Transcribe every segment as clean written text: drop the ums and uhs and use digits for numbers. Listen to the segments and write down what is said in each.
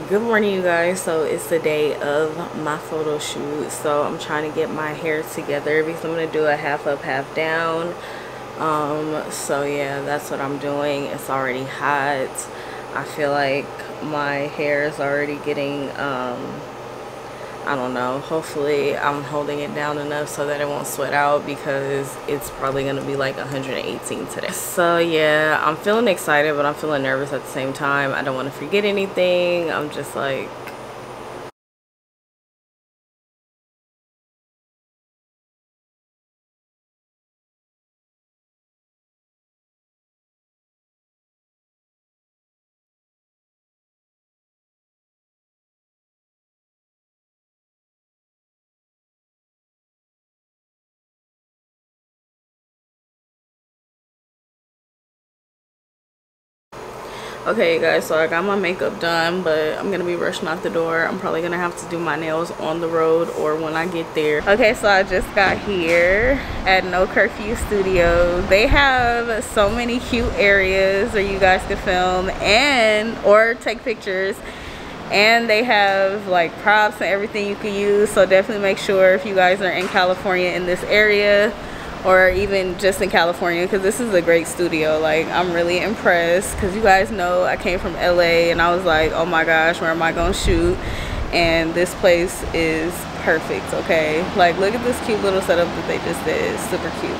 Good morning, you guys. So it's the day of my photo shoot, so I'm trying to get my hair together because I'm gonna do a half up, half down. So yeah, that's what I'm doing. It's already hot. I feel like my hair is already getting I don't know, hopefully I'm holding it down enough so that it won't sweat out because it's probably gonna be like 118 today. So yeah, I'm feeling excited, but I'm feeling nervous at the same time. I don't want to forget anything. I'm just like, okay, you guys, so I got my makeup done, but I'm gonna be rushing out the door. I'm probably gonna have to do my nails on the road or when I get there. Okay, so I just got here at No Curfew Studios. They have so many cute areas where you guys can film and or take pictures, and they have like props and everything you can use. So definitely make sure if you guys are in California in this area, or even just in California, because this is a great studio. Like, I'm really impressed because you guys know I came from LA and I was like, oh my gosh, where am I gonna shoot? And this place is perfect. Okay, like, look at this cute little setup that they just did. It's super cute.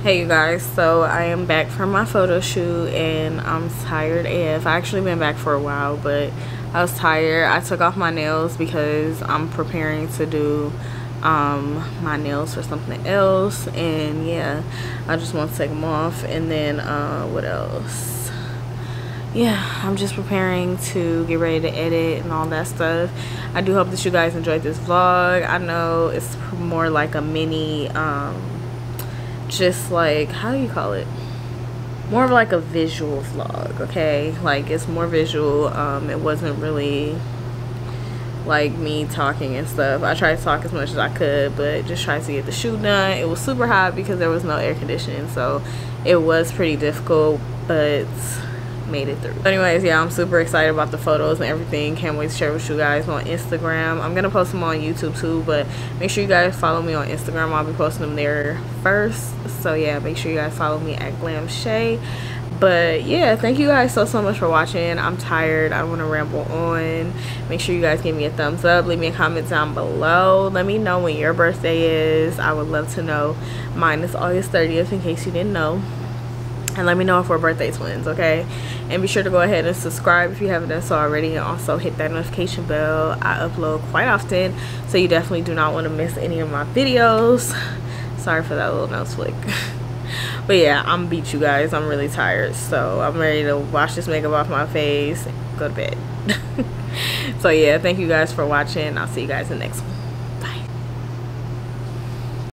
Hey you guys, so I am back from my photo shoot and I'm tired AF. I actually been back for a while, but I was tired. I took off my nails because I'm preparing to do my nails for something else, and yeah, I just want to take them off. And then what else? Yeah, I'm just preparing to get ready to edit and all that stuff. I do hope that you guys enjoyed this vlog. I know it's more like a mini just like, how do you call it, more of like a visual vlog. Okay, like, it's more visual. It wasn't really like me talking and stuff. I tried to talk as much as I could, but just tried to get the shoot done. It was super hot because there was no air conditioning, so it was pretty difficult, but made it through. Anyways, yeah, I'm super excited about the photos and everything. Can't wait to share with you guys on Instagram. I'm gonna post them on YouTube too, but make sure you guys follow me on Instagram. I'll be posting them there first. So yeah, make sure you guys follow me at Glam Shay. But yeah, thank you guys so much for watching. I'm tired. I don't want to ramble on. Make sure you guys give me a thumbs up. Leave me a comment down below. Let me know when your birthday is. I would love to know. Mine is August 30th, in case you didn't know. And let me know if we're birthday twins, okay? And be sure to go ahead and subscribe if you haven't done so already, and also hit that notification bell. I upload quite often, so you definitely do not want to miss any of my videos. Sorry for that little nose flick. But yeah, I'm beat, you guys. I'm really tired, so I'm ready to wash this makeup off my face and go to bed. So yeah, thank you guys for watching. I'll see you guys in the next one.